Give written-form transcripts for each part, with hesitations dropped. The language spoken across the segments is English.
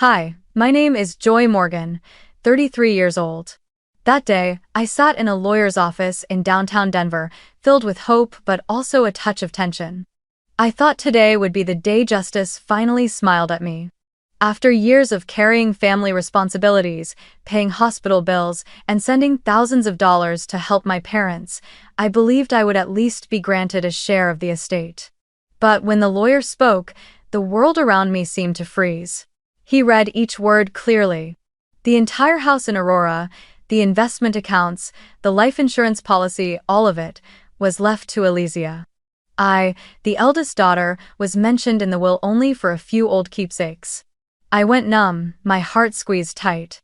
Hi, my name is Joy Morgan, 33 years old. That day, I sat in a lawyer's office in downtown Denver, filled with hope but also a touch of tension. I thought today would be the day justice finally smiled at me. After years of carrying family responsibilities, paying hospital bills, and sending thousands of dollars to help my parents, I believed I would at least be granted a share of the estate. But when the lawyer spoke, the world around me seemed to freeze. He read each word clearly. The entire house in Aurora, the investment accounts, the life insurance policy, all of it, was left to Elysia. I, the eldest daughter, was mentioned in the will only for a few old keepsakes. I went numb, my heart squeezed tight.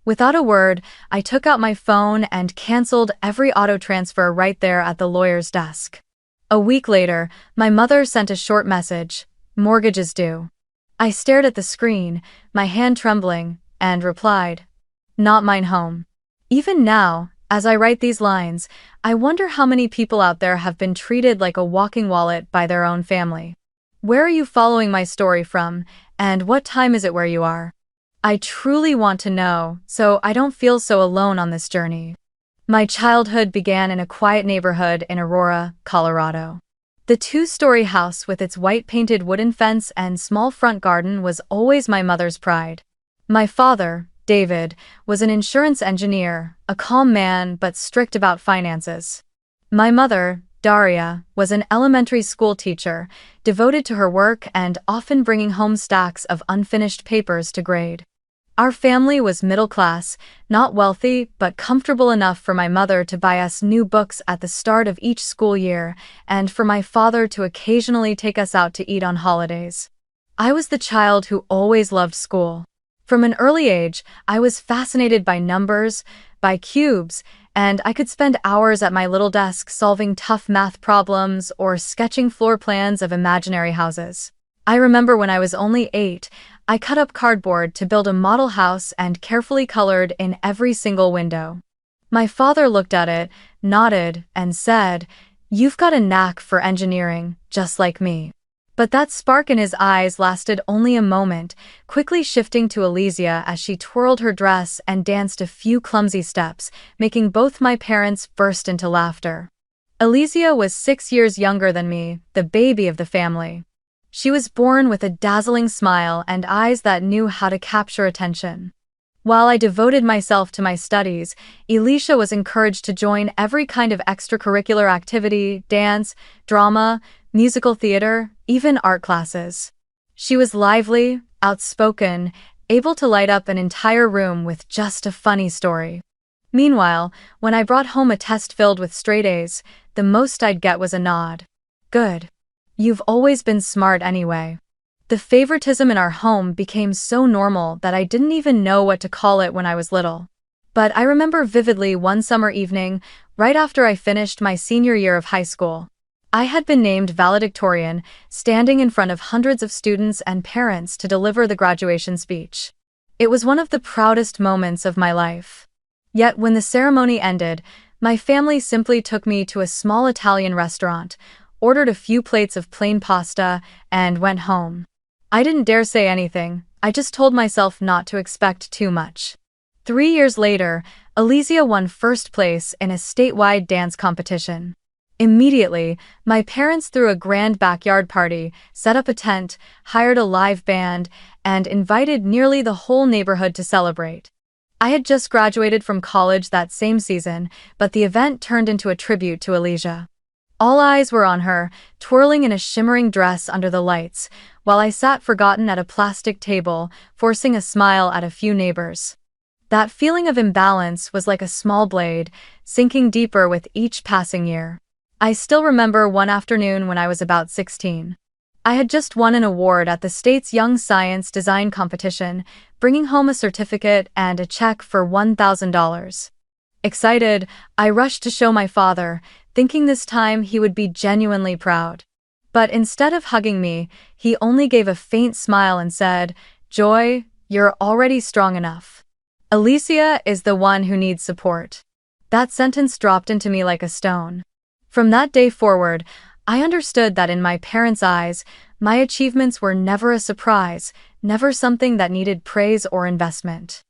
Without a word, I took out my phone and canceled every auto transfer right there at the lawyer's desk. A week later, my mother sent a short message, "Mortgage is due." I stared at the screen, my hand trembling, and replied, "Not mine home." Even now, as I write these lines, I wonder how many people out there have been treated like a walking wallet by their own family. Where are you following my story from, and what time is it where you are? I truly want to know, so I don't feel so alone on this journey. My childhood began in a quiet neighborhood in Aurora, Colorado. The two-story house with its white-painted wooden fence and small front garden was always my mother's pride. My father, David, was an insurance engineer, a calm man but strict about finances. My mother, Daria, was an elementary school teacher, devoted to her work and often bringing home stacks of unfinished papers to grade. Our family was middle class, not wealthy, but comfortable enough for my mother to buy us new books at the start of each school year, and for my father to occasionally take us out to eat on holidays. I was the child who always loved school. From an early age, I was fascinated by numbers, by cubes, and I could spend hours at my little desk solving tough math problems or sketching floor plans of imaginary houses. I remember when I was only 8, I cut up cardboard to build a model house and carefully colored in every single window. My father looked at it, nodded, and said, "You've got a knack for engineering, just like me." But that spark in his eyes lasted only a moment, quickly shifting to Elysia as she twirled her dress and danced a few clumsy steps, making both my parents burst into laughter. Elysia was 6 years younger than me, the baby of the family. She was born with a dazzling smile and eyes that knew how to capture attention. While I devoted myself to my studies, Elysia was encouraged to join every kind of extracurricular activity, dance, drama, musical theater, even art classes. She was lively, outspoken, able to light up an entire room with just a funny story. Meanwhile, when I brought home a test filled with straight A's, the most I'd get was a nod. "Good. You've always been smart anyway." The favoritism in our home became so normal that I didn't even know what to call it when I was little. But I remember vividly one summer evening, right after I finished my senior year of high school. I had been named valedictorian, standing in front of hundreds of students and parents to deliver the graduation speech. It was one of the proudest moments of my life. Yet when the ceremony ended, my family simply took me to a small Italian restaurant, ordered a few plates of plain pasta, and went home. I didn't dare say anything, I just told myself not to expect too much. 3 years later, Elysia won first place in a statewide dance competition. Immediately, my parents threw a grand backyard party, set up a tent, hired a live band, and invited nearly the whole neighborhood to celebrate. I had just graduated from college that same season, but the event turned into a tribute to Elysia. All eyes were on her, twirling in a shimmering dress under the lights, while I sat forgotten at a plastic table, forcing a smile at a few neighbors. That feeling of imbalance was like a small blade, sinking deeper with each passing year. I still remember one afternoon when I was about 16. I had just won an award at the state's Young Science Design competition, bringing home a certificate and a check for $1,000. Excited, I rushed to show my father, thinking this time he would be genuinely proud. But instead of hugging me, he only gave a faint smile and said, "Joy, you're already strong enough. Elysia is the one who needs support." That sentence dropped into me like a stone. From that day forward, I understood that in my parents' eyes, my achievements were never a surprise, never something that needed praise or investment.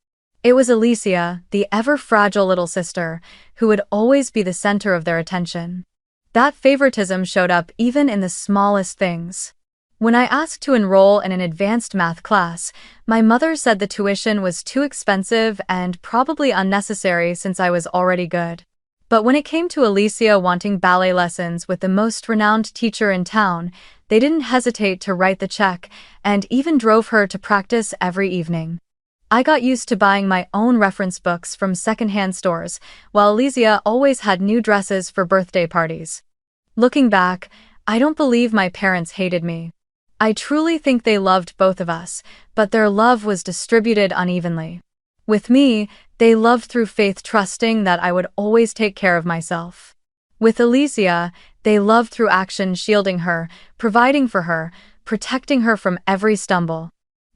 It was Alicia, the ever-fragile little sister, who would always be the center of their attention. That favoritism showed up even in the smallest things. When I asked to enroll in an advanced math class, my mother said the tuition was too expensive and probably unnecessary since I was already good. But when it came to Alicia wanting ballet lessons with the most renowned teacher in town, they didn't hesitate to write the check and even drove her to practice every evening. I got used to buying my own reference books from secondhand stores, while Alicia always had new dresses for birthday parties. Looking back, I don't believe my parents hated me. I truly think they loved both of us, but their love was distributed unevenly. With me, they loved through faith, trusting that I would always take care of myself. With Alicia, they loved through action, shielding her, providing for her, protecting her from every stumble.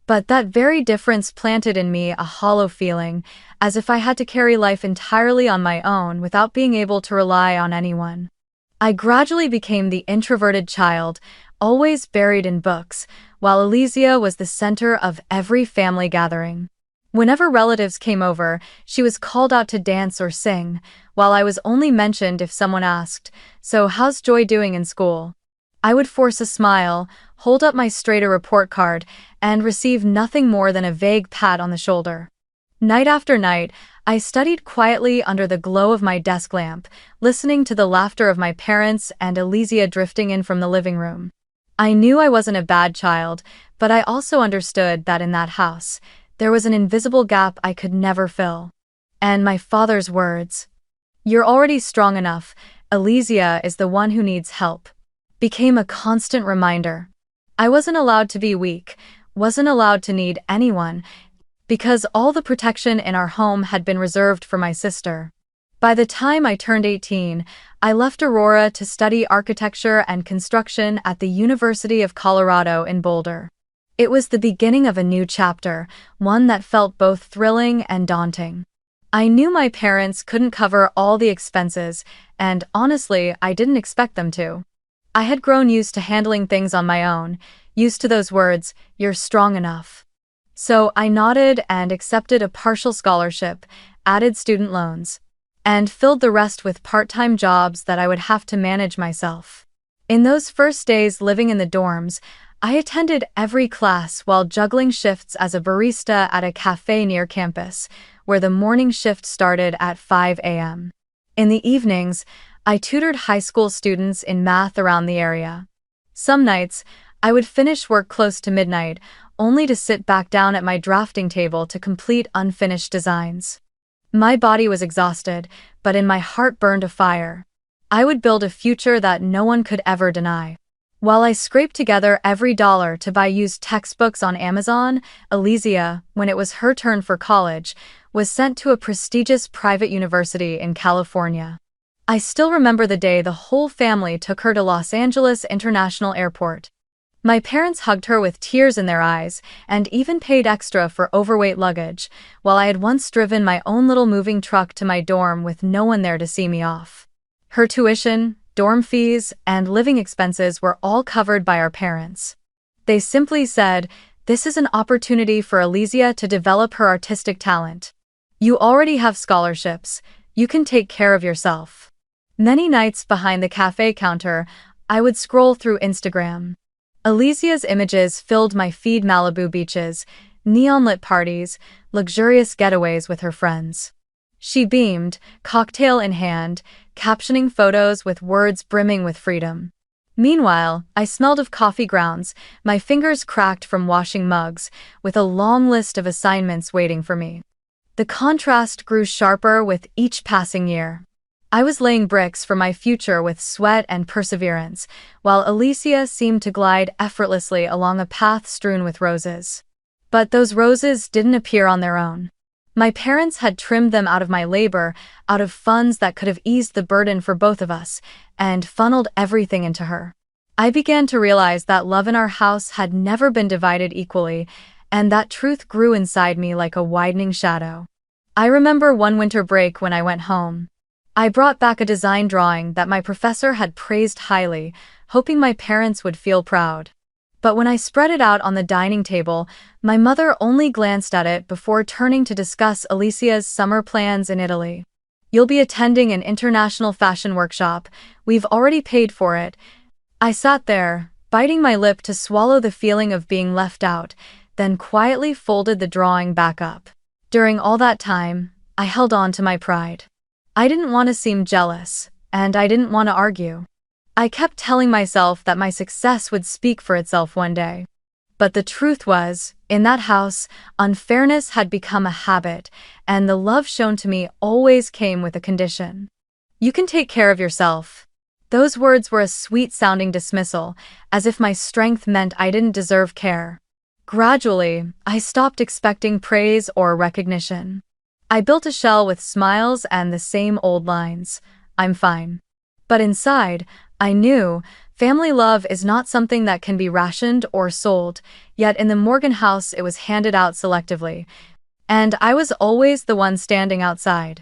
But that very difference planted in me a hollow feeling, as if I had to carry life entirely on my own without being able to rely on anyone. I gradually became the introverted child, always buried in books, while Alicia was the center of every family gathering. Whenever relatives came over, she was called out to dance or sing, while I was only mentioned if someone asked, "So how's Joy doing in school?" I would force a smile, hold up my straight-A report card, and receive nothing more than a vague pat on the shoulder. Night after night, I studied quietly under the glow of my desk lamp, listening to the laughter of my parents and Alicia drifting in from the living room. I knew I wasn't a bad child, but I also understood that in that house, there was an invisible gap I could never fill. And my father's words, "You're already strong enough, Alicia is the one who needs help," became a constant reminder. I wasn't allowed to be weak, wasn't allowed to need anyone, because all the protection in our home had been reserved for my sister. By the time I turned 18, I left Aurora to study architecture and construction at the University of Colorado in Boulder. It was the beginning of a new chapter, one that felt both thrilling and daunting. I knew my parents couldn't cover all the expenses, and honestly, I didn't expect them to. I had grown used to handling things on my own, used to those words, "You're strong enough." So I nodded and accepted a partial scholarship, added student loans, and filled the rest with part-time jobs that I would have to manage myself. In those first days living in the dorms, I attended every class while juggling shifts as a barista at a cafe near campus, where the morning shift started at 5 a.m. In the evenings, I tutored high school students in math around the area. Some nights, I would finish work close to midnight, only to sit back down at my drafting table to complete unfinished designs. My body was exhausted, but in my heart burned a fire. I would build a future that no one could ever deny. While I scraped together every dollar to buy used textbooks on Amazon, Alicia, when it was her turn for college, was sent to a prestigious private university in California. I still remember the day the whole family took her to Los Angeles International Airport. My parents hugged her with tears in their eyes and even paid extra for overweight luggage, while I had once driven my own little moving truck to my dorm with no one there to see me off. Her tuition, dorm fees, and living expenses were all covered by our parents. They simply said, "This is an opportunity for Alicia to develop her artistic talent. You already have scholarships, you can take care of yourself." Many nights behind the cafe counter, I would scroll through Instagram. Alicia's images filled my feed: Malibu beaches, neon-lit parties, luxurious getaways with her friends. She beamed, cocktail in hand, captioning photos with words brimming with freedom. Meanwhile, I smelled of coffee grounds, my fingers cracked from washing mugs, with a long list of assignments waiting for me. The contrast grew sharper with each passing year. I was laying bricks for my future with sweat and perseverance, while Alicia seemed to glide effortlessly along a path strewn with roses. But those roses didn't appear on their own. My parents had trimmed them out of my labor, out of funds that could have eased the burden for both of us, and funneled everything into her. I began to realize that love in our house had never been divided equally, and that truth grew inside me like a widening shadow. I remember one winter break when I went home. I brought back a design drawing that my professor had praised highly, hoping my parents would feel proud. But when I spread it out on the dining table, my mother only glanced at it before turning to discuss Alicia's summer plans in Italy. "You'll be attending an international fashion workshop. We've already paid for it." I sat there, biting my lip to swallow the feeling of being left out, then quietly folded the drawing back up. During all that time, I held on to my pride. I didn't want to seem jealous, and I didn't want to argue. I kept telling myself that my success would speak for itself one day. But the truth was, in that house, unfairness had become a habit, and the love shown to me always came with a condition. "You can take care of yourself." Those words were a sweet-sounding dismissal, as if my strength meant I didn't deserve care. Gradually, I stopped expecting praise or recognition. I built a shell with smiles and the same old lines, "I'm fine." But inside, I knew family love is not something that can be rationed or sold, yet in the Morgan house it was handed out selectively, and I was always the one standing outside.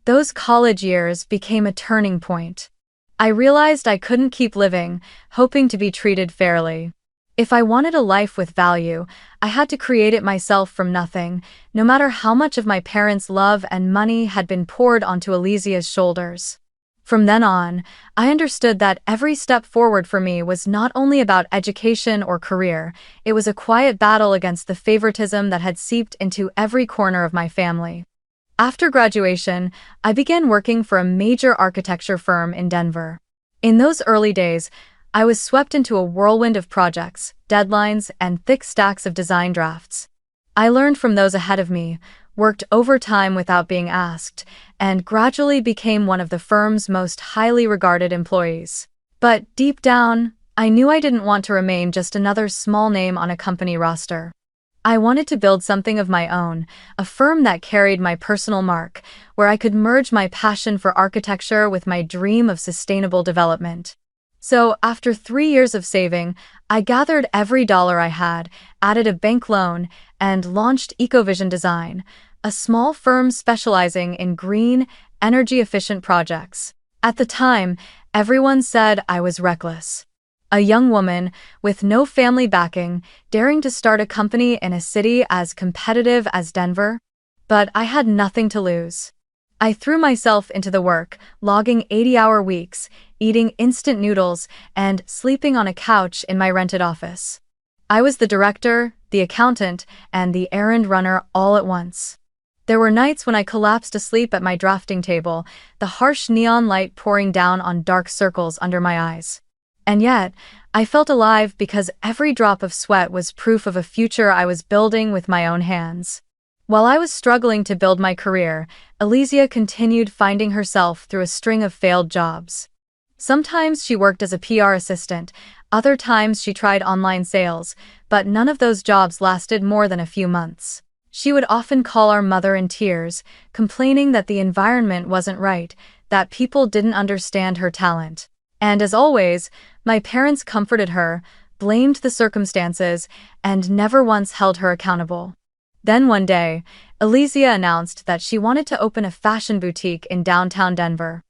Those college years became a turning point. I realized I couldn't keep living, hoping to be treated fairly. If I wanted a life with value, I had to create it myself from nothing, no matter how much of my parents' love and money had been poured onto Alicia's shoulders. From then on, I understood that every step forward for me was not only about education or career, it was a quiet battle against the favoritism that had seeped into every corner of my family. After graduation, I began working for a major architecture firm in Denver. In those early days, I was swept into a whirlwind of projects, deadlines, and thick stacks of design drafts. I learned from those ahead of me, worked overtime without being asked, and gradually became one of the firm's most highly regarded employees. But deep down, I knew I didn't want to remain just another small name on a company roster. I wanted to build something of my own, a firm that carried my personal mark, where I could merge my passion for architecture with my dream of sustainable development. So, after 3 years of saving, I gathered every dollar I had, added a bank loan, and launched EcoVision Design, a small firm specializing in green, energy-efficient projects. At the time, everyone said I was reckless. A young woman, with no family backing, daring to start a company in a city as competitive as Denver? But I had nothing to lose. I threw myself into the work, logging 80-hour weeks, eating instant noodles, and sleeping on a couch in my rented office. I was the director, the accountant, and the errand runner all at once. There were nights when I collapsed asleep at my drafting table, the harsh neon light pouring down on dark circles under my eyes. And yet, I felt alive because every drop of sweat was proof of a future I was building with my own hands. While I was struggling to build my career, Alicia continued finding herself through a string of failed jobs. Sometimes she worked as a PR assistant, other times she tried online sales, but none of those jobs lasted more than a few months. She would often call our mother in tears, complaining that the environment wasn't right, that people didn't understand her talent. And as always, my parents comforted her, blamed the circumstances, and never once held her accountable. Then one day, Alicia announced that she wanted to open a fashion boutique in downtown Denver.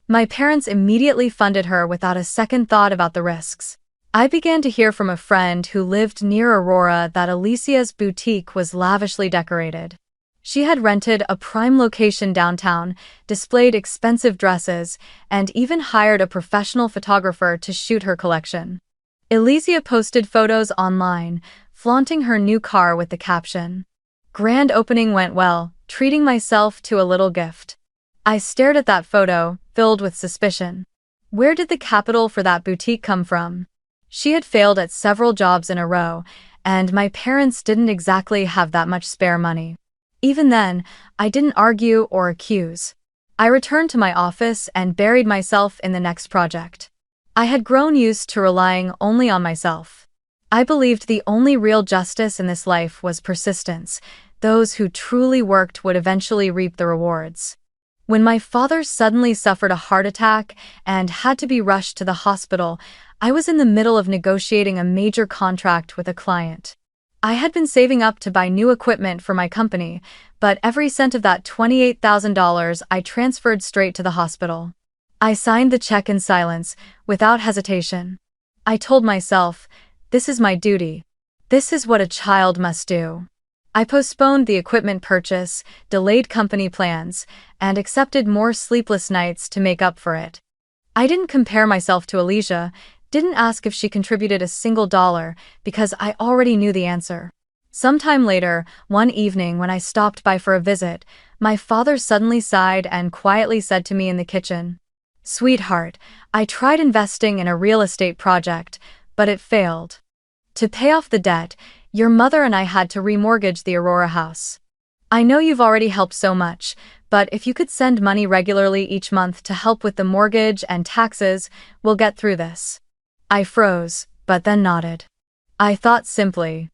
My parents immediately funded her without a second thought about the risks. I began to hear from a friend who lived near Aurora that Alicia's boutique was lavishly decorated. She had rented a prime location downtown, displayed expensive dresses, and even hired a professional photographer to shoot her collection. Alicia posted photos online, flaunting her new car with the caption, "Grand opening went well, treating myself to a little gift." I stared at that photo, filled with suspicion. Where did the capital for that boutique come from? She had failed at several jobs in a row, and my parents didn't exactly have that much spare money. Even then, I didn't argue or accuse. I returned to my office and buried myself in the next project. I had grown used to relying only on myself. I believed the only real justice in this life was persistence. Those who truly worked would eventually reap the rewards. When my father suddenly suffered a heart attack and had to be rushed to the hospital, I was in the middle of negotiating a major contract with a client. I had been saving up to buy new equipment for my company, but every cent of that $28,000 I transferred straight to the hospital. I signed the check in silence, without hesitation. I told myself, This is my duty. This is what a child must do. I postponed the equipment purchase, delayed company plans, and accepted more sleepless nights to make up for it. I didn't compare myself to Alicia, didn't ask if she contributed a single dollar, because I already knew the answer. Sometime later, one evening when I stopped by for a visit, my father suddenly sighed and quietly said to me in the kitchen, "Sweetheart, I tried investing in a real estate project, but it failed. To pay off the debt, your mother and I had to remortgage the Aurora house. I know you've already helped so much, but if you could send money regularly each month to help with the mortgage and taxes, we'll get through this." I froze, but then nodded. I thought simply,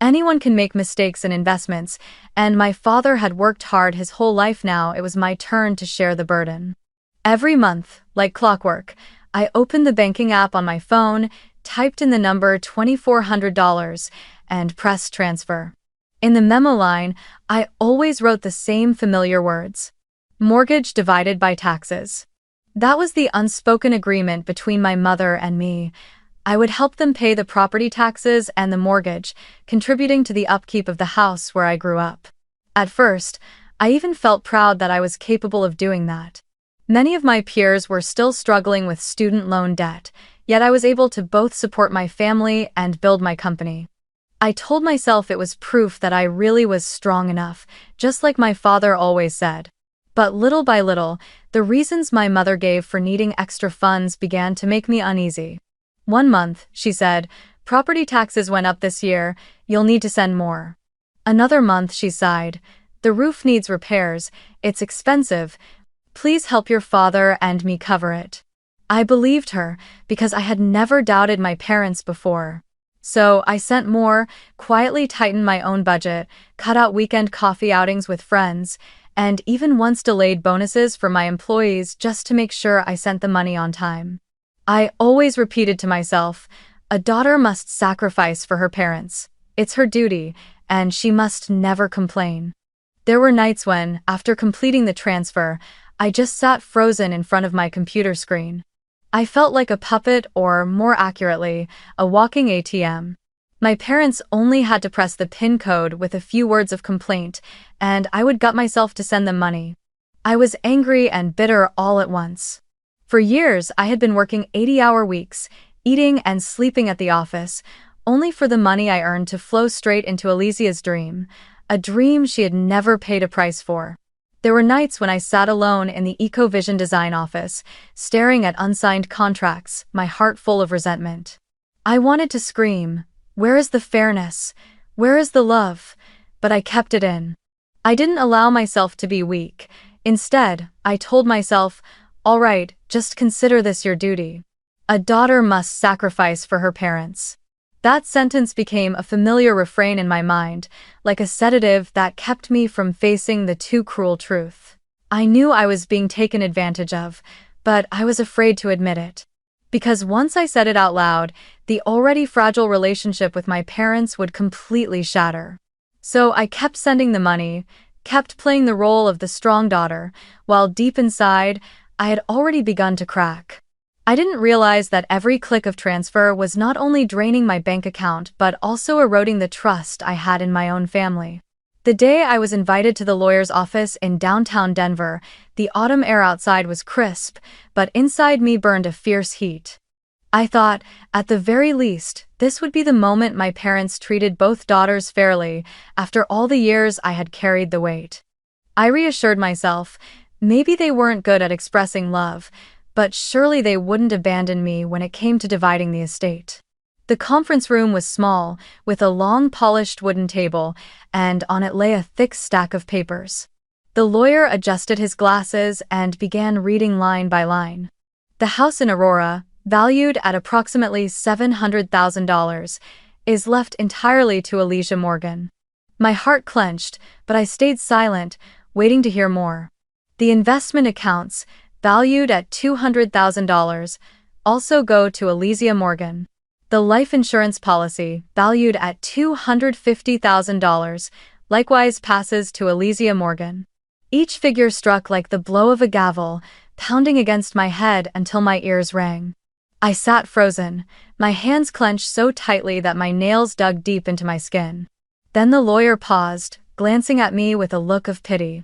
anyone can make mistakes in investments, and my father had worked hard his whole life. Now it was my turn to share the burden. Every month, like clockwork, I opened the banking app on my phone, typed in the number $2,400, and pressed transfer. In the memo line, I always wrote the same familiar words: mortgage divided by taxes. That was the unspoken agreement between my mother and me. I would help them pay the property taxes and the mortgage, contributing to the upkeep of the house where I grew up. At first, I even felt proud that I was capable of doing that. Many of my peers were still struggling with student loan debt, yet I was able to both support my family and build my company. I told myself it was proof that I really was strong enough, just like my father always said. But little by little, the reasons my mother gave for needing extra funds began to make me uneasy. One month, she said, "Property taxes went up this year, you'll need to send more." Another month, she sighed, "The roof needs repairs, it's expensive. Please help your father and me cover it." I believed her, because I had never doubted my parents before. So I sent more, quietly tightened my own budget, cut out weekend coffee outings with friends, and even once delayed bonuses for my employees just to make sure I sent the money on time. I always repeated to myself, a daughter must sacrifice for her parents. It's her duty, and she must never complain. There were nights when, after completing the transfer, I just sat frozen in front of my computer screen. I felt like a puppet, or more accurately, a walking ATM. My parents only had to press the PIN code with a few words of complaint, and I would gut myself to send them money. I was angry and bitter all at once. For years, I had been working 80-hour weeks, eating and sleeping at the office, only for the money I earned to flow straight into Alicia's dream, a dream she had never paid a price for. There were nights when I sat alone in the EcoVision design office, staring at unsigned contracts, my heart full of resentment. I wanted to scream, "Where is the fairness? Where is the love?" But I kept it in. I didn't allow myself to be weak. Instead, I told myself, "All right, just consider this your duty. A daughter must sacrifice for her parents." That sentence became a familiar refrain in my mind, like a sedative that kept me from facing the too cruel truth. I knew I was being taken advantage of, but I was afraid to admit it. Because once I said it out loud, the already fragile relationship with my parents would completely shatter. So I kept sending the money, kept playing the role of the strong daughter, while deep inside, I had already begun to crack. I didn't realize that every click of transfer was not only draining my bank account but also eroding the trust I had in my own family. The day I was invited to the lawyer's office in downtown Denver, the autumn air outside was crisp, but inside me burned a fierce heat. I thought, at the very least, this would be the moment my parents treated both daughters fairly, after all the years I had carried the weight. I reassured myself, maybe they weren't good at expressing love, but surely they wouldn't abandon me when it came to dividing the estate. The conference room was small, with a long polished wooden table, and on it lay a thick stack of papers. The lawyer adjusted his glasses and began reading line by line. The house in Aurora, valued at approximately $700,000, is left entirely to Alicia Morgan. My heart clenched, but I stayed silent, waiting to hear more. The investment accounts, valued at $200,000, also go to Alicia Morgan. The life insurance policy, valued at $250,000, likewise passes to Alicia Morgan. Each figure struck like the blow of a gavel, pounding against my head until my ears rang. I sat frozen, my hands clenched so tightly that my nails dug deep into my skin. Then the lawyer paused, glancing at me with a look of pity.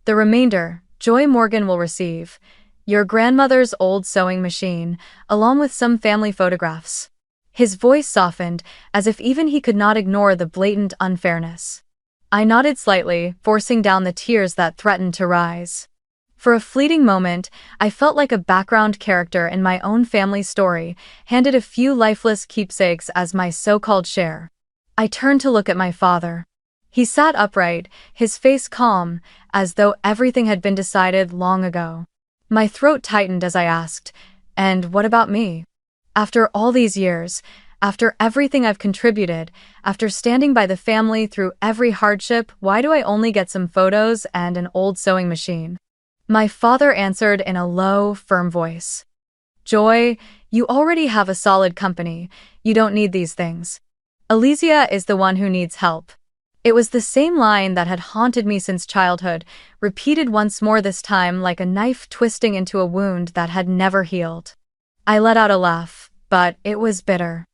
The remainder, Joy Morgan will receive your grandmother's old sewing machine, along with some family photographs. His voice softened, as if even he could not ignore the blatant unfairness. I nodded slightly, forcing down the tears that threatened to rise. For a fleeting moment, I felt like a background character in my own family story, handed a few lifeless keepsakes as my so-called share. I turned to look at my father. He sat upright, his face calm, as though everything had been decided long ago. My throat tightened as I asked, "And what about me? After all these years, after everything I've contributed, after standing by the family through every hardship, why do I only get some photos and an old sewing machine?" My father answered in a low, firm voice. "Joy, you already have a solid company. You don't need these things. Elysia is the one who needs help." It was the same line that had haunted me since childhood, repeated once more, this time like a knife twisting into a wound that had never healed. I let out a laugh, but it was bitter.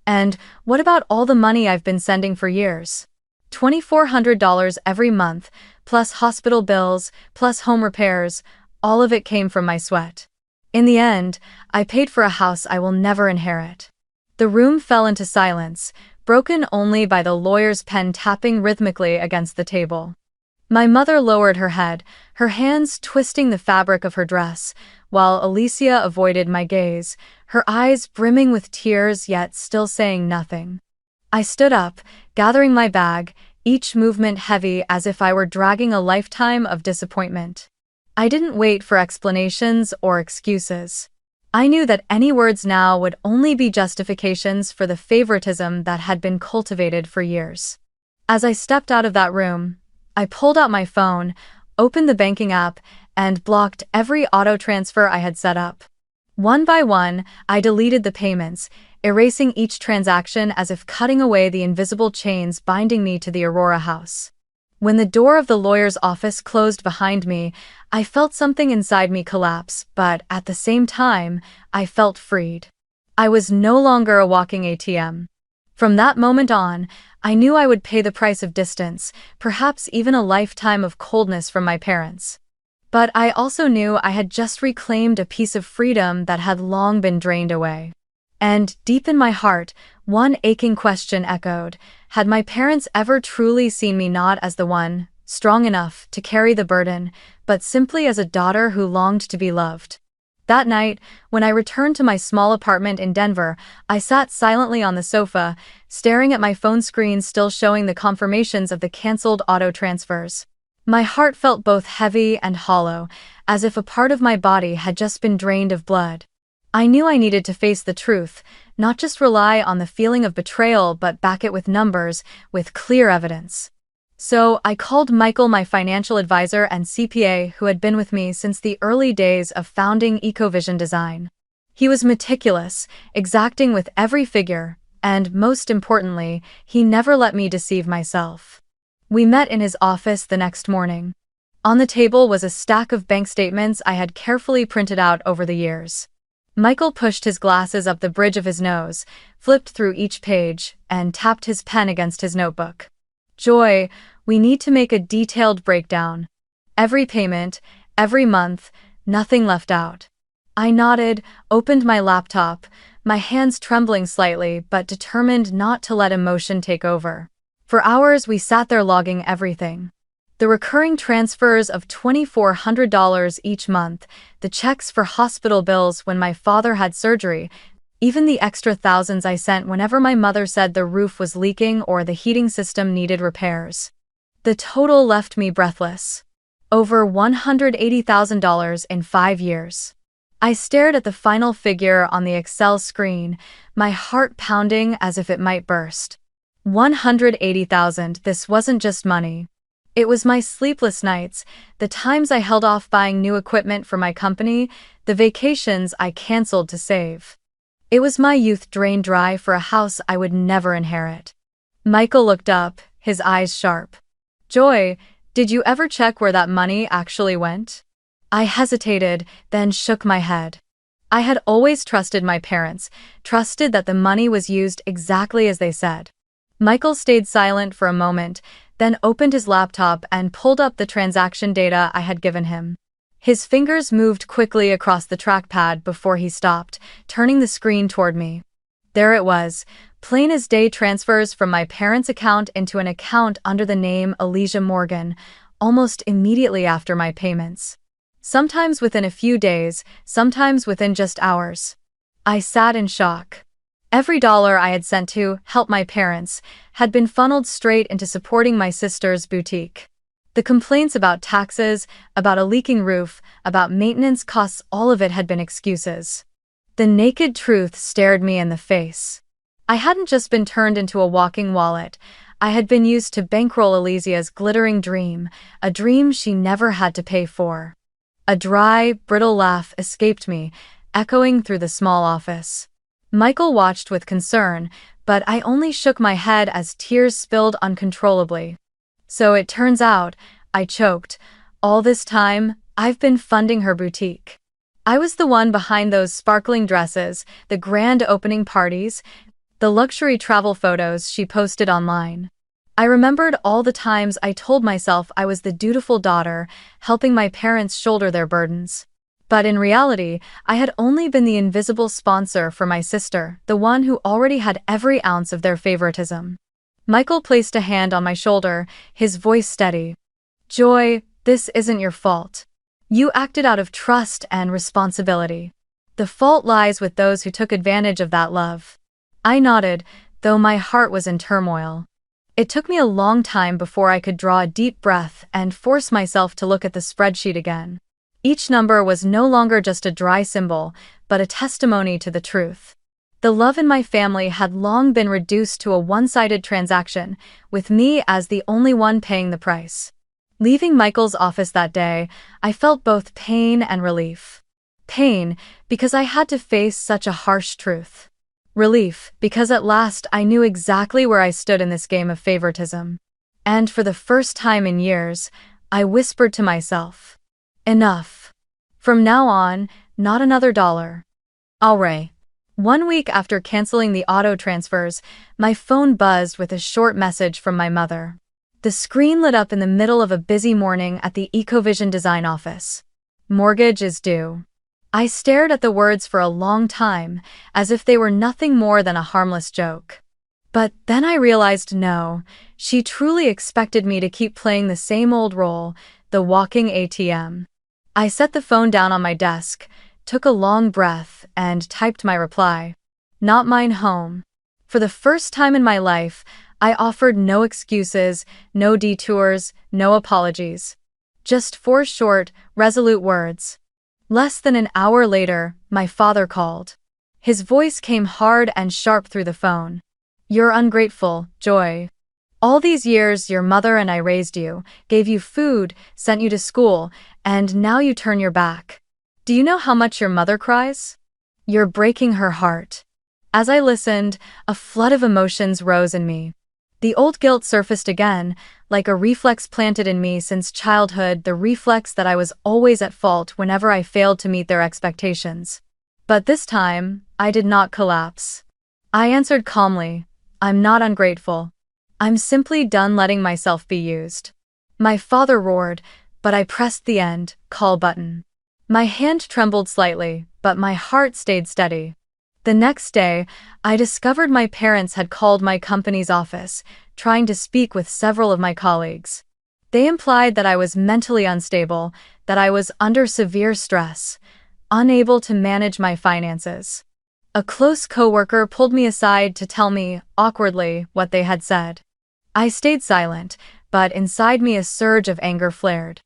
"And what about all the money I've been sending for years? $2,400 every month, plus hospital bills, plus home repairs, all of it came from my sweat. In the end, I paid for a house I will never inherit." The room fell into silence, broken only by the lawyer's pen tapping rhythmically against the table. My mother lowered her head, her hands twisting the fabric of her dress, while Elysia avoided my gaze, her eyes brimming with tears yet still saying nothing. I stood up, gathering my bag, each movement heavy as if I were dragging a lifetime of disappointment. I didn't wait for explanations or excuses. I knew that any words now would only be justifications for the favoritism that had been cultivated for years. As I stepped out of that room, I pulled out my phone, opened the banking app, and blocked every auto transfer I had set up. One by one, I deleted the payments, erasing each transaction as if cutting away the invisible chains binding me to the Aurora house. When the door of the lawyer's office closed behind me, I felt something inside me collapse, but at the same time, I felt freed. I was no longer a walking ATM. From that moment on, I knew I would pay the price of distance, perhaps even a lifetime of coldness from my parents. But I also knew I had just reclaimed a piece of freedom that had long been drained away. And, deep in my heart, one aching question echoed: had my parents ever truly seen me not as the one, strong enough to carry the burden, but simply as a daughter who longed to be loved? That night, when I returned to my small apartment in Denver, I sat silently on the sofa, staring at my phone screen still showing the confirmations of the canceled auto transfers. My heart felt both heavy and hollow, as if a part of my body had just been drained of blood. I knew I needed to face the truth, not just rely on the feeling of betrayal but back it with numbers, with clear evidence. So I called Michael, my financial advisor and CPA who had been with me since the early days of founding Ecovision Design. He was meticulous, exacting with every figure, and most importantly, he never let me deceive myself. We met in his office the next morning. On the table was a stack of bank statements I had carefully printed out over the years. Michael pushed his glasses up the bridge of his nose, flipped through each page, and tapped his pen against his notebook. "Joy, we need to make a detailed breakdown. Every payment, every month, nothing left out." I nodded, opened my laptop, my hands trembling slightly but determined not to let emotion take over. For hours we sat there logging everything. The recurring transfers of $2,400 each month, the checks for hospital bills when my father had surgery, even the extra thousands I sent whenever my mother said the roof was leaking or the heating system needed repairs. The total left me breathless. Over $180,000 in 5 years. I stared at the final figure on the Excel screen, my heart pounding as if it might burst. 180,000, this wasn't just money. It was my sleepless nights, the times I held off buying new equipment for my company, the vacations I canceled to save. It was my youth drained dry for a house I would never inherit. Michael looked up, his eyes sharp. "Joy, did you ever check where that money actually went?" I hesitated, then shook my head. I had always trusted my parents, trusted that the money was used exactly as they said. Michael stayed silent for a moment, then opened his laptop and pulled up the transaction data I had given him. His fingers moved quickly across the trackpad before he stopped, turning the screen toward me. There it was, plain as day, transfers from my parents' account into an account under the name Elijah Morgan, almost immediately after my payments. Sometimes within a few days, sometimes within just hours. I sat in shock. Every dollar I had sent to help my parents had been funneled straight into supporting my sister's boutique. The complaints about taxes, about a leaking roof, about maintenance costs, all of it had been excuses. The naked truth stared me in the face. I hadn't just been turned into a walking wallet. I had been used to bankroll Elysia's glittering dream, a dream she never had to pay for. A dry, brittle laugh escaped me, echoing through the small office. Michael watched with concern, but I only shook my head as tears spilled uncontrollably. So it turns out, I choked, all this time, I've been funding her boutique. I was the one behind those sparkling dresses, the grand opening parties, the luxury travel photos she posted online. I remembered all the times I told myself I was the dutiful daughter, helping my parents shoulder their burdens. But in reality, I had only been the invisible sponsor for my sister, the one who already had every ounce of their favoritism. Michael placed a hand on my shoulder, his voice steady. "Joy, this isn't your fault. You acted out of trust and responsibility. The fault lies with those who took advantage of that love." I nodded, though my heart was in turmoil. It took me a long time before I could draw a deep breath and force myself to look at the spreadsheet again. Each number was no longer just a dry symbol, but a testimony to the truth. The love in my family had long been reduced to a one-sided transaction, with me as the only one paying the price. Leaving Michael's office that day, I felt both pain and relief. Pain, because I had to face such a harsh truth. Relief, because at last I knew exactly where I stood in this game of favoritism. And for the first time in years, I whispered to myself, "Enough. From now on, not another dollar." Alright. 1 week after canceling the auto transfers, my phone buzzed with a short message from my mother. The screen lit up in the middle of a busy morning at the Ecovision design office. "Mortgage is due." I stared at the words for a long time, as if they were nothing more than a harmless joke. But then I realized no, she truly expected me to keep playing the same old role, the walking ATM. I set the phone down on my desk, took a long breath, and typed my reply. "Not mine home." For the first time in my life, I offered no excuses, no detours, no apologies. Just 4 short, resolute words. Less than an hour later, my father called. His voice came hard and sharp through the phone. "You're ungrateful, Joy. All these years your mother and I raised you, gave you food, sent you to school, and now you turn your back. Do you know how much your mother cries? You're breaking her heart." As I listened, a flood of emotions rose in me. The old guilt surfaced again, like a reflex planted in me since childhood, the reflex that I was always at fault whenever I failed to meet their expectations. But this time, I did not collapse. I answered calmly, "I'm not ungrateful. I'm simply done letting myself be used." My father roared, but I pressed the end call button. My hand trembled slightly, but my heart stayed steady. The next day, I discovered my parents had called my company's office, trying to speak with several of my colleagues. They implied that I was mentally unstable, that I was under severe stress, unable to manage my finances. A close coworker pulled me aside to tell me, awkwardly, what they had said. I stayed silent, but inside me a surge of anger flared.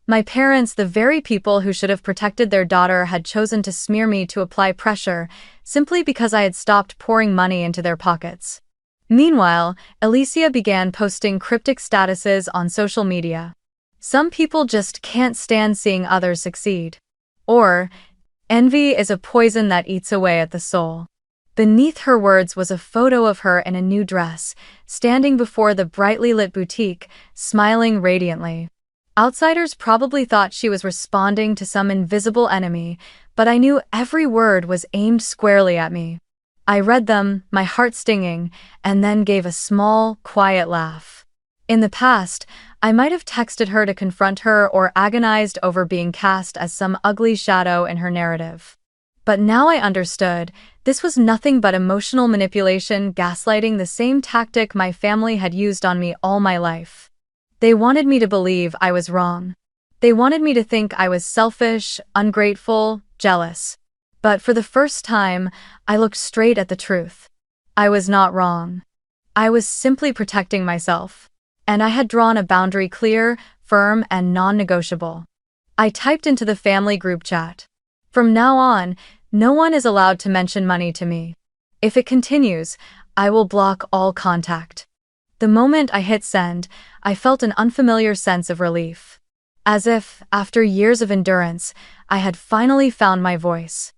My parents, the very people who should have protected their daughter, had chosen to smear me to apply pressure, simply because I had stopped pouring money into their pockets. Meanwhile, Alicia began posting cryptic statuses on social media. "Some people just can't stand seeing others succeed." Or, "Envy is a poison that eats away at the soul." Beneath her words was a photo of her in a new dress, standing before the brightly lit boutique, smiling radiantly. Outsiders probably thought she was responding to some invisible enemy, but I knew every word was aimed squarely at me. I read them, my heart stinging, and then gave a small, quiet laugh. In the past, I might have texted her to confront her or agonized over being cast as some ugly shadow in her narrative. But now I understood, this was nothing but emotional manipulation, gaslighting, the same tactic my family had used on me all my life. They wanted me to believe I was wrong. They wanted me to think I was selfish, ungrateful, jealous. But for the first time, I looked straight at the truth. I was not wrong. I was simply protecting myself. And I had drawn a boundary clear, firm, and non-negotiable. I typed into the family group chat. From now on, no one is allowed to mention money to me. If it continues, I will block all contact. The moment I hit send, I felt an unfamiliar sense of relief. As if, after years of endurance, I had finally found my voice.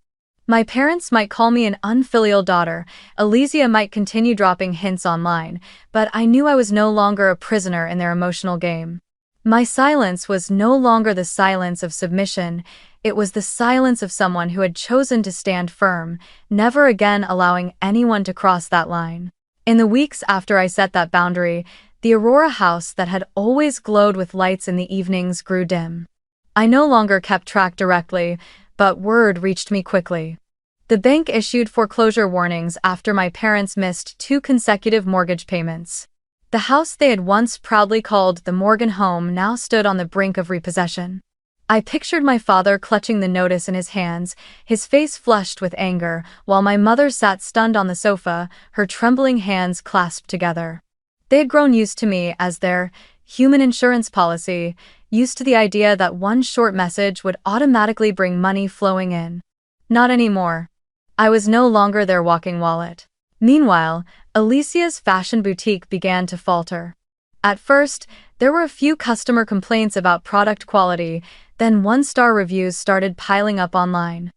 My parents might call me an unfilial daughter, Elysia might continue dropping hints online, but I knew I was no longer a prisoner in their emotional game. My silence was no longer the silence of submission, it was the silence of someone who had chosen to stand firm, never again allowing anyone to cross that line. In the weeks after I set that boundary, the Aurora house that had always glowed with lights in the evenings grew dim. I no longer kept track directly, but word reached me quickly. The bank issued foreclosure warnings after my parents missed 2 consecutive mortgage payments. The house they had once proudly called the Morgan home now stood on the brink of repossession. I pictured my father clutching the notice in his hands, his face flushed with anger, while my mother sat stunned on the sofa, her trembling hands clasped together. They had grown used to me as their human insurance policy, used to the idea that one short message would automatically bring money flowing in. Not anymore. I was no longer their walking wallet. Meanwhile, Alicia's fashion boutique began to falter. At first, there were a few customer complaints about product quality, then one-star reviews started piling up online.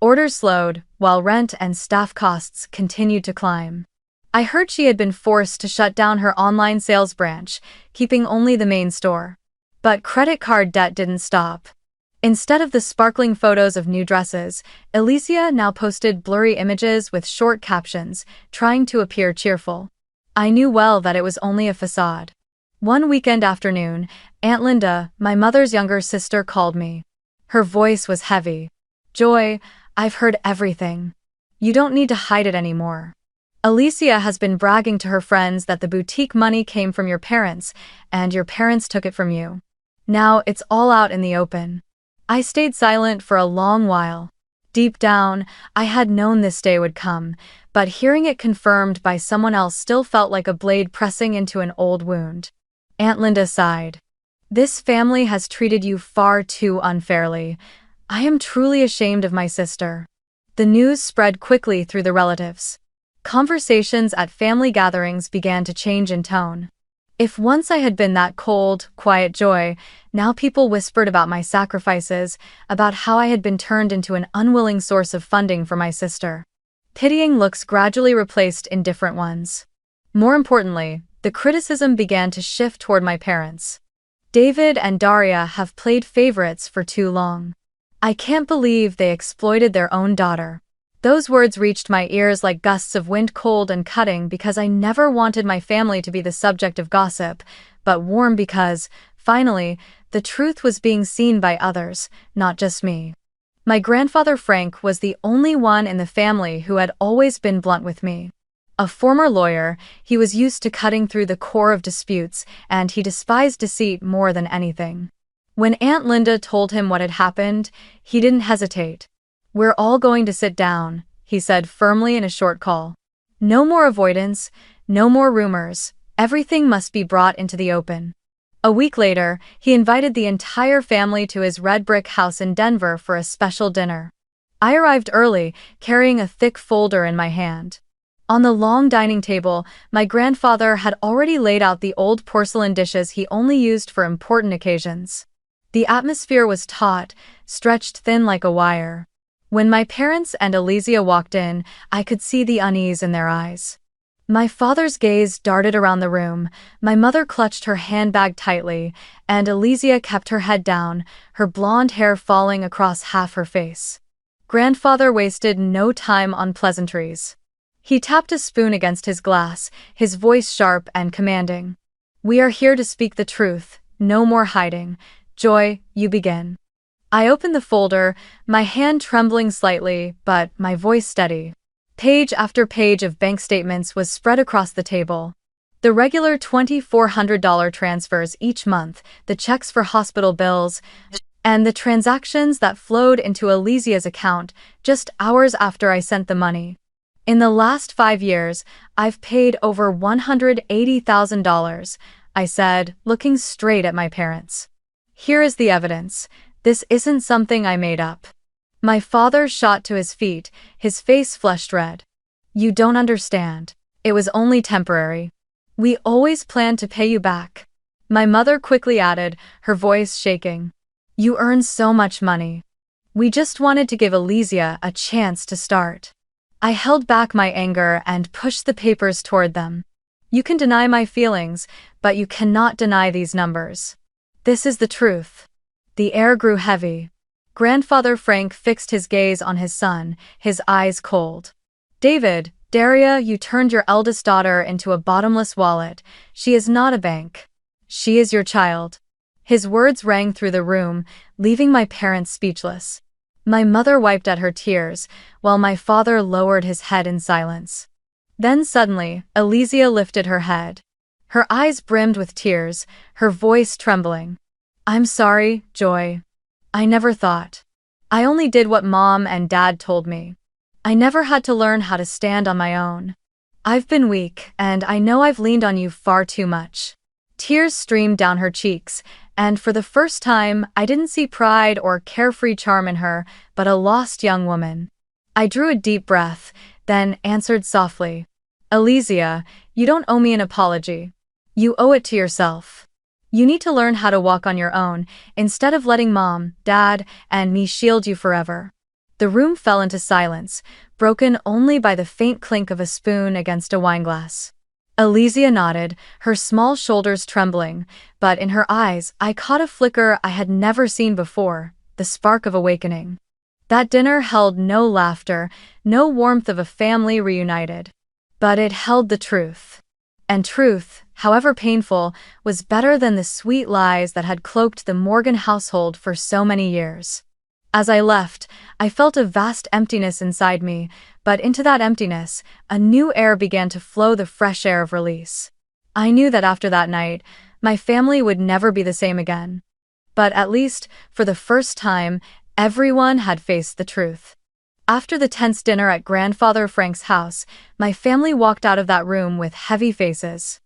Orders slowed, while rent and staff costs continued to climb. I heard she had been forced to shut down her online sales branch, keeping only the main store. But credit card debt didn't stop. Instead of the sparkling photos of new dresses, Elysia now posted blurry images with short captions, trying to appear cheerful. I knew well that it was only a facade. One weekend afternoon, Aunt Linda, my mother's younger sister, called me. Her voice was heavy. "Joy, I've heard everything. You don't need to hide it anymore. Elysia has been bragging to her friends that the boutique money came from your parents, and your parents took it from you. Now it's all out in the open." I stayed silent for a long while. Deep down, I had known this day would come, but hearing it confirmed by someone else still felt like a blade pressing into an old wound. Aunt Linda sighed. "This family has treated you far too unfairly. I am truly ashamed of my sister." The news spread quickly through the relatives. Conversations at family gatherings began to change in tone. If once I had been that cold, quiet Joy, now people whispered about my sacrifices, about how I had been turned into an unwilling source of funding for my sister. Pitying looks gradually replaced indifferent ones. More importantly, the criticism began to shift toward my parents. "David and Daria have played favorites for too long. I can't believe they exploited their own daughter." Those words reached my ears like gusts of wind, cold and cutting, because I never wanted my family to be the subject of gossip, but warm because, finally, the truth was being seen by others, not just me. My grandfather Frank was the only one in the family who had always been blunt with me. A former lawyer, he was used to cutting through the core of disputes, and he despised deceit more than anything. When Aunt Linda told him what had happened, he didn't hesitate. "We're all going to sit down," he said firmly in a short call. "No more avoidance, no more rumors, everything must be brought into the open." A week later, he invited the entire family to his red brick house in Denver for a special dinner. I arrived early, carrying a thick folder in my hand. On the long dining table, my grandfather had already laid out the old porcelain dishes he only used for important occasions. The atmosphere was taut, stretched thin like a wire. When my parents and Elysia walked in, I could see the unease in their eyes. My father's gaze darted around the room, my mother clutched her handbag tightly, and Elysia kept her head down, her blonde hair falling across half her face. Grandfather wasted no time on pleasantries. He tapped a spoon against his glass, his voice sharp and commanding. "We are here to speak the truth, no more hiding. Joy, you begin." I opened the folder, my hand trembling slightly, but my voice steady. Page after page of bank statements was spread across the table. The regular $2,400 transfers each month, the checks for hospital bills, and the transactions that flowed into Elysia's account just hours after I sent the money. In the last 5 years, I've paid over $180,000, I said, looking straight at my parents. Here is the evidence. This isn't something I made up. My father shot to his feet, his face flushed red. You don't understand. It was only temporary. We always planned to pay you back. My mother quickly added, her voice shaking. You earn so much money. We just wanted to give Elysia a chance to start. I held back my anger and pushed the papers toward them. You can deny my feelings, but you cannot deny these numbers. This is the truth. The air grew heavy. Grandfather Frank fixed his gaze on his son, his eyes cold. David, Daria, you turned your eldest daughter into a bottomless wallet. She is not a bank. She is your child. His words rang through the room, leaving my parents speechless. My mother wiped at her tears, while my father lowered his head in silence. Then suddenly, Elysia lifted her head. Her eyes brimmed with tears, her voice trembling. I'm sorry, Joy. I never thought. I only did what Mom and Dad told me. I never had to learn how to stand on my own. I've been weak, and I know I've leaned on you far too much. Tears streamed down her cheeks, and for the first time, I didn't see pride or carefree charm in her, but a lost young woman. I drew a deep breath, then answered softly. Elysia, you don't owe me an apology. You owe it to yourself. You need to learn how to walk on your own, instead of letting Mom, Dad, and me shield you forever. The room fell into silence, broken only by the faint clink of a spoon against a wineglass. Elysia nodded, her small shoulders trembling, but in her eyes I caught a flicker I had never seen before, the spark of awakening. That dinner held no laughter, no warmth of a family reunited. But it held the truth. And truth, however painful, was better than the sweet lies that had cloaked the Morgan household for so many years. As I left, I felt a vast emptiness inside me, but into that emptiness, a new air began to flow, the fresh air of release. I knew that after that night, my family would never be the same again. But at least, for the first time, everyone had faced the truth. After the tense dinner at Grandfather Frank's house, my family walked out of that room with heavy faces.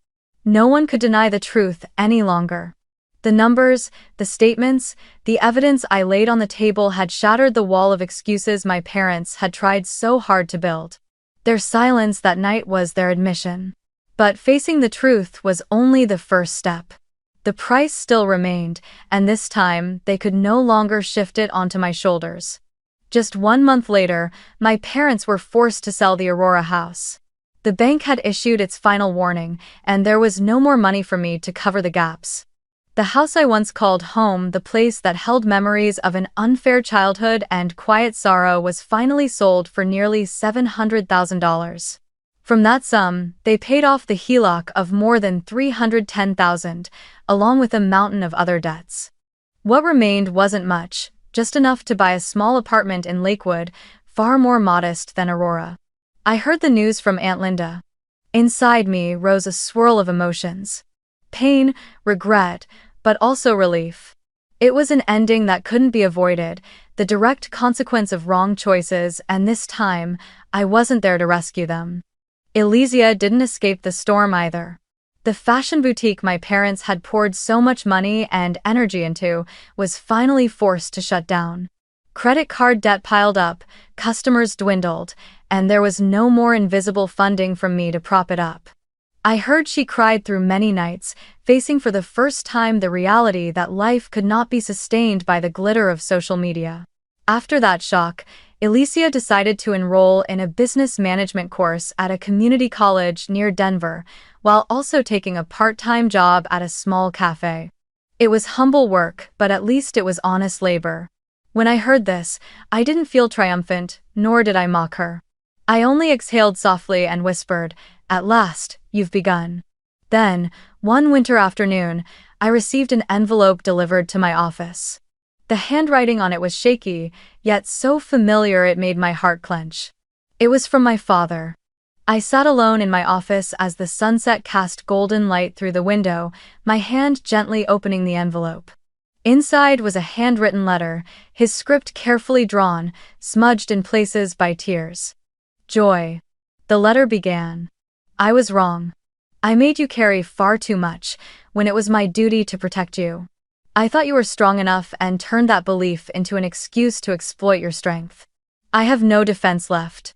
No one could deny the truth any longer. The numbers, the statements, the evidence I laid on the table had shattered the wall of excuses my parents had tried so hard to build. Their silence that night was their admission. But facing the truth was only the first step. The price still remained, and this time they could no longer shift it onto my shoulders. Just 1 month later, my parents were forced to sell the Aurora house. The bank had issued its final warning, and there was no more money for me to cover the gaps. The house I once called home, the place that held memories of an unfair childhood and quiet sorrow, was finally sold for nearly $700,000. From that sum, they paid off the HELOC of more than $310,000, along with a mountain of other debts. What remained wasn't much, just enough to buy a small apartment in Lakewood, far more modest than Aurora. I heard the news from Aunt Linda. Inside me rose a swirl of emotions. Pain, regret, but also relief. It was an ending that couldn't be avoided, the direct consequence of wrong choices, and this time, I wasn't there to rescue them. Elysia didn't escape the storm either. The fashion boutique my parents had poured so much money and energy into was finally forced to shut down. Credit card debt piled up, customers dwindled, and there was no more invisible funding from me to prop it up. I heard she cried through many nights, facing for the first time the reality that life could not be sustained by the glitter of social media. After that shock, Alicia decided to enroll in a business management course at a community college near Denver, while also taking a part-time job at a small cafe. It was humble work, but at least it was honest labor. When I heard this, I didn't feel triumphant, nor did I mock her. I only exhaled softly and whispered, "At last, you've begun." Then, one winter afternoon, I received an envelope delivered to my office. The handwriting on it was shaky, yet so familiar it made my heart clench. It was from my father. I sat alone in my office as the sunset cast golden light through the window, my hand gently opening the envelope. Inside was a handwritten letter, his script carefully drawn, smudged in places by tears. "Joy." The letter began. "I was wrong. I made you carry far too much, when it was my duty to protect you. I thought you were strong enough and turned that belief into an excuse to exploit your strength. I have no defense left.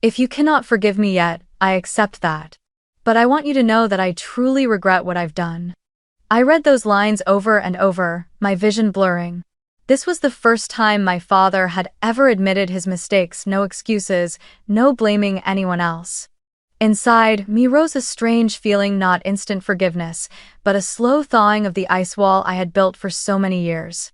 If you cannot forgive me yet, I accept that. But I want you to know that I truly regret what I've done." I read those lines over and over, my vision blurring. This was the first time my father had ever admitted his mistakes, no excuses, no blaming anyone else. Inside me rose a strange feeling, not instant forgiveness, but a slow thawing of the ice wall I had built for so many years.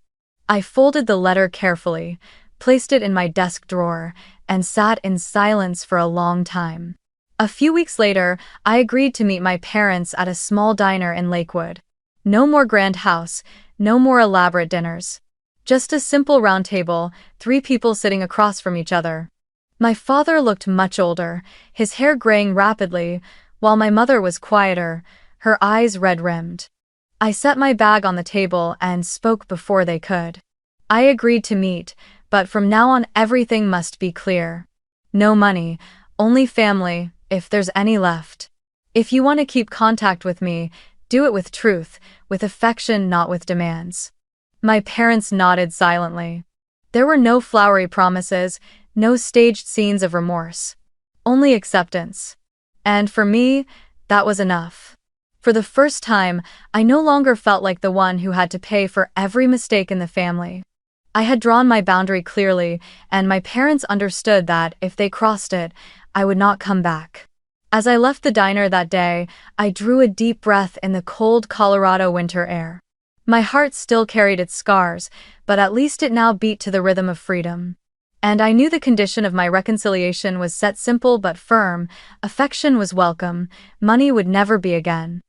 I folded the letter carefully, placed it in my desk drawer, and sat in silence for a long time. A few weeks later, I agreed to meet my parents at a small diner in Lakewood. No more grand house, no more elaborate dinners. Just a simple round table, 3 people sitting across from each other. My father looked much older, his hair graying rapidly, while my mother was quieter, her eyes red-rimmed. I set my bag on the table and spoke before they could. I agreed to meet, but from now on everything must be clear. No money, only family, if there's any left. If you want to keep contact with me, do it with truth, with affection, not with demands. My parents nodded silently. There were no flowery promises, no staged scenes of remorse. Only acceptance. And for me, that was enough. For the first time, I no longer felt like the one who had to pay for every mistake in the family. I had drawn my boundary clearly, and my parents understood that if they crossed it, I would not come back. As I left the diner that day, I drew a deep breath in the cold Colorado winter air. My heart still carried its scars, but at least it now beat to the rhythm of freedom. And I knew the condition of my reconciliation was set simple but firm: affection was welcome, money would never be again.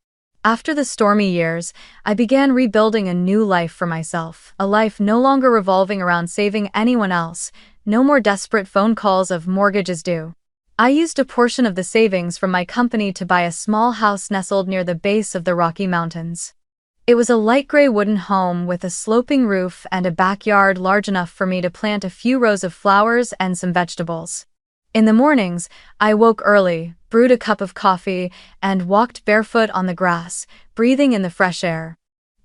After the stormy years, I began rebuilding a new life for myself, a life no longer revolving around saving anyone else, no more desperate phone calls of "mortgage is due." I used a portion of the savings from my company to buy a small house nestled near the base of the Rocky Mountains. It was a light gray wooden home with a sloping roof and a backyard large enough for me to plant a few rows of flowers and some vegetables. In the mornings, I woke early, brewed a cup of coffee, and walked barefoot on the grass, breathing in the fresh air.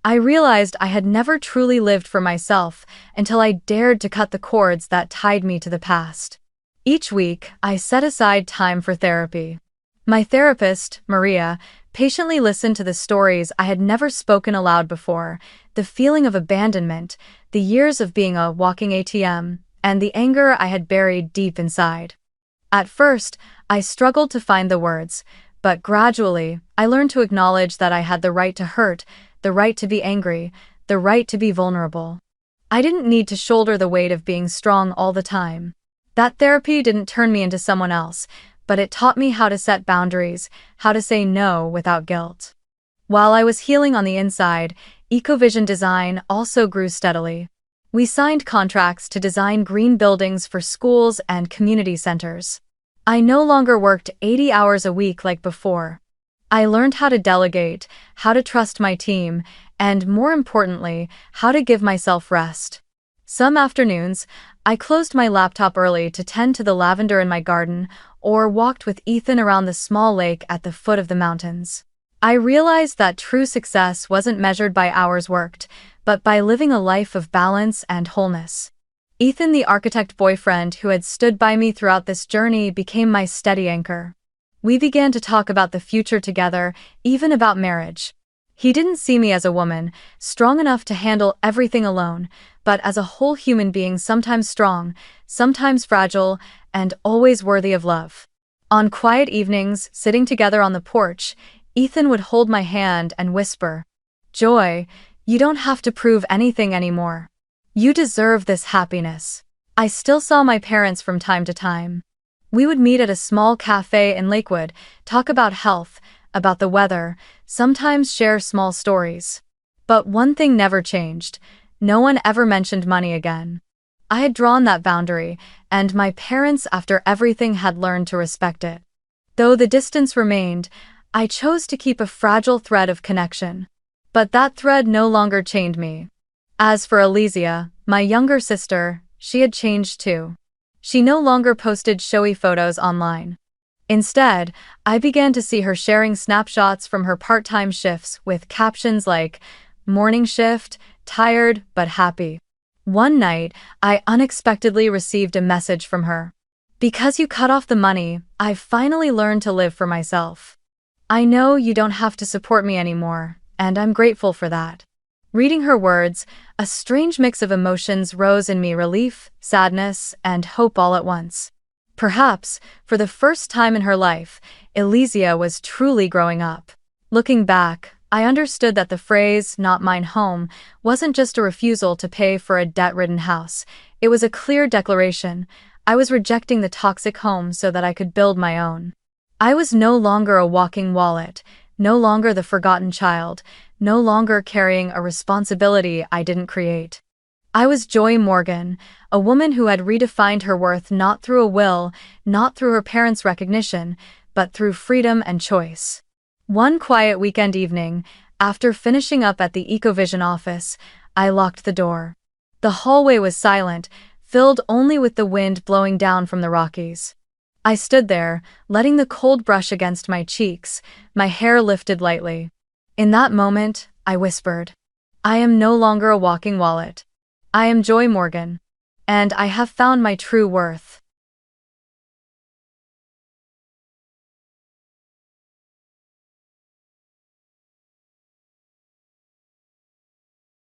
I realized I had never truly lived for myself until I dared to cut the cords that tied me to the past. Each week, I set aside time for therapy. My therapist, Maria, patiently listened to the stories I had never spoken aloud before, the feeling of abandonment, the years of being a walking ATM, and the anger I had buried deep inside. At first, I struggled to find the words, but gradually, I learned to acknowledge that I had the right to hurt, the right to be angry, the right to be vulnerable. I didn't need to shoulder the weight of being strong all the time. That therapy didn't turn me into someone else, but it taught me how to set boundaries, how to say no without guilt. While I was healing on the inside, Ecovision Design also grew steadily. We signed contracts to design green buildings for schools and community centers. I no longer worked 80 hours a week like before. I learned how to delegate, how to trust my team, and more importantly, how to give myself rest. Some afternoons, I closed my laptop early to tend to the lavender in my garden, or walked with Ethan around the small lake at the foot of the mountains. I realized that true success wasn't measured by hours worked, but by living a life of balance and wholeness. Ethan, the architect boyfriend who had stood by me throughout this journey, became my steady anchor. We began to talk about the future together, even about marriage. He didn't see me as a woman, strong enough to handle everything alone, but as a whole human being, sometimes strong, sometimes fragile, and always worthy of love. On quiet evenings, sitting together on the porch, Ethan would hold my hand and whisper, "Joy, you don't have to prove anything anymore. You deserve this happiness." I still saw my parents from time to time. We would meet at a small cafe in Lakewood, talk about health, about the weather, sometimes share small stories. But one thing never changed. No one ever mentioned money again. I had drawn that boundary, and my parents, after everything, had learned to respect it. Though the distance remained, I chose to keep a fragile thread of connection. But that thread no longer chained me. As for Elysia, my younger sister, she had changed too. She no longer posted showy photos online. Instead, I began to see her sharing snapshots from her part-time shifts with captions like, "Morning shift, tired but happy." One night, I unexpectedly received a message from her. "Because you cut off the money, I've finally learned to live for myself. I know you don't have to support me anymore, and I'm grateful for that." Reading her words, a strange mix of emotions rose in me: relief, sadness, and hope all at once. Perhaps, for the first time in her life, Elysia was truly growing up. Looking back, I understood that the phrase, "not mine home," wasn't just a refusal to pay for a debt-ridden house. It was a clear declaration. I was rejecting the toxic home so that I could build my own. I was no longer a walking wallet, no longer the forgotten child, no longer carrying a responsibility I didn't create. I was Joy Morgan, a woman who had redefined her worth not through a will, not through her parents' recognition, but through freedom and choice. One quiet weekend evening, after finishing up at the Ecovision office, I locked the door. The hallway was silent, filled only with the wind blowing down from the Rockies. I stood there, letting the cold brush against my cheeks, my hair lifted lightly. In that moment, I whispered, "I am no longer a walking wallet. I am Joy Morgan. And I have found my true worth."